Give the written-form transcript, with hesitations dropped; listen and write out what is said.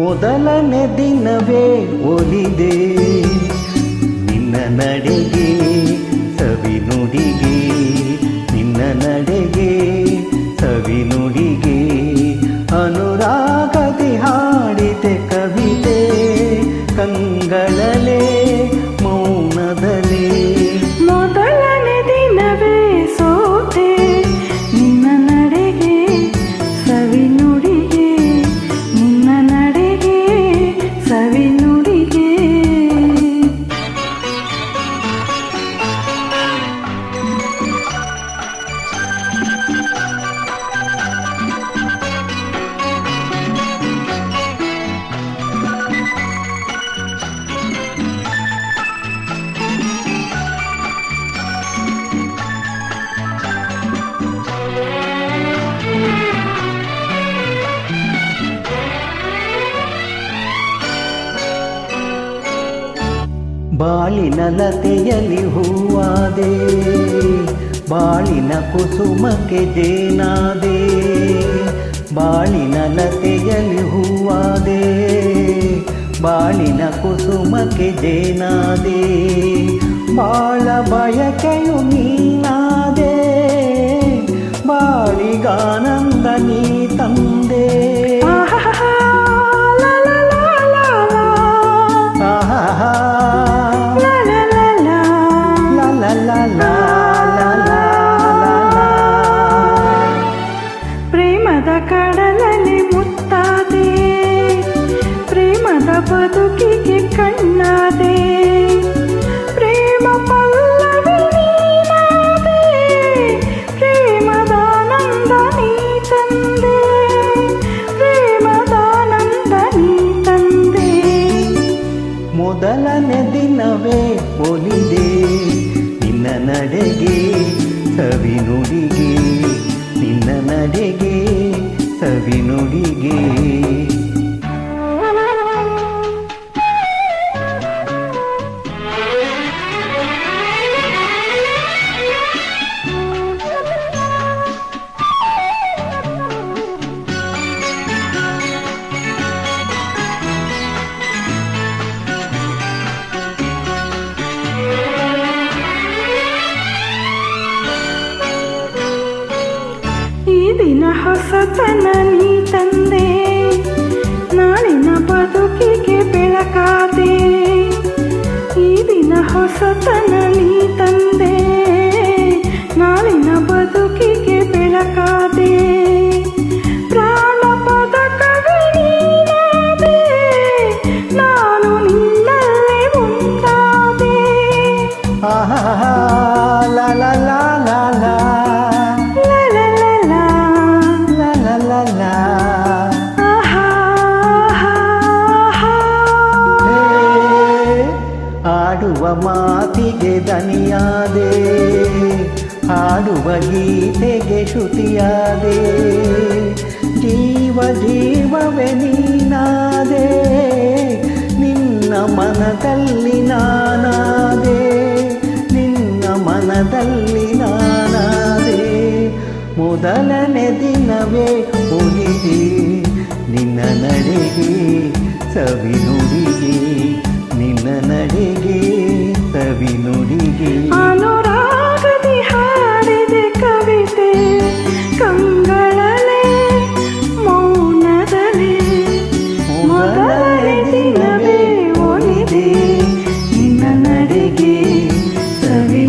ಮೊದಲನೇ ದಿನವೇ ಒಲಿದೆ ನಿನ್ನ ನಡೆಗೆ ಸವಿ ನುಡಿಗೆ, ನಿನ್ನ ನಡೆಗೆ ಸವಿ ನುಡಿಗೆ. ಅನುರಾಗದಿ ಹಾಡಿದೆ ಕವಿತೆ ಕಂಗಳಲೆ ಮೌನದಲೇ. ಮೊದಲನೇ ದಿನವೇ ಸೋತೆ ನಿನ್ನ ನಡೆಗೆ ಸವಿ ನುಡಿಗೆ, ನಿನ್ನ ನಡೆಗೆ ಸವಿ ನುಡಿಗೆ. ಬಾಳಿನ ಲತೆಯಲ್ಲಿ ಹೂವಾದೆ, ಬಾಳಿನ ಕುಸುಮಕ್ಕೆ ಜೇನಾದೆ. ಬಾಳಿನ ಲತೆಯಲ್ಲಿ ಹೂವಾದೆ, ಬಾಳಿನ ಕುಸುಮಕ್ಕೆ ಜೇನಾದೆ. ಬಾಳ ಬಯಕೆಯು ನೀನಾದೆ, ಬಾಳಿಗಾನಂದ ನೀ ತಂದೆ. ಪ್ರೇಮದ ಕಡಲಲ್ಲಿ ಮುತ್ತಾದೆ, ಪ್ರೇಮದ ಬದುಕಿಗೆ ಕಣ್ಣಾದೆ. ಪ್ರೇಮ ಪಲ್ಲವಿ ನೀನಾದೆ, ಪ್ರೇಮದಾನಂದ ನೀ ತಂದೆ, ಪ್ರೇಮದಾನಂದ ನೀ ತಂದೆ. ಮೊದಲನೇ ದಿನವೇ ಒಲಿದೆ ನಿನ್ನ ನಡೆಗೆ ಸವಿ ನುಡಿಗೆ, ನಿನ್ನ ನಡೆಗೆ ಸವಿ ನುಡಿಗೆ. ಈ ದಿನ ಹೊಸತನ ನೀ ತಂದೆ, ನಾಳಿನ ಬದುಕಿಗೆ ಬೆಳಕಾದೆ. ಈ ದಿನ ಹೊಸತನ ನೀ ತಂದೆ, ನಾಳಿನ ಬದುಕಿಗೆ ಬೆಳಕಾದೆ. ಪ್ರಾಣಪದ ಕವಿ ನೀನಾದೆ, ನಾನು ನಿನ್ನಲ್ಲೇ ಒಂದಾದೆ. ಆಹಾ ಲಾ ಲಾ ಲಾ ಲಾ ಲಾ ಆಡುವ ಮಾತಿಗೆ ದನಿಯಾದೆ, ಹಾಡುವ ಗೀತೆಗೆ ಶ್ರುತಿಯಾದೆ. ಜೀವ ಜೀವವೇ ನೀನಾದೆ, ನಿನ್ನ ಮನದಲ್ಲಿ ನಾನಾದೆ, ನಿನ್ನ ಮನದಲ್ಲಿ ನಾನಾದೆ. ಮೊದಲನೇ ದಿನವೇ ಒಲಿದೆ ನಿನ್ನ ನಡೆಗೆ ಸವಿ ನುಡಿಗೆ, ನಿನ್ನ ನಡೆಗೆ ಸವಿ ನುಡಿಗೆ. ಅನುರಾಗದಿ ಹಾಡಿದೆ ಕವಿತೆ ಕಂಗಳಲೆ ಮೌನದಲೇ. ಮೊದಲನೇ ದಿನವೇ ಒಲಿದೆ ನಿನ್ನ ನಡೆಗೆ ಸವಿ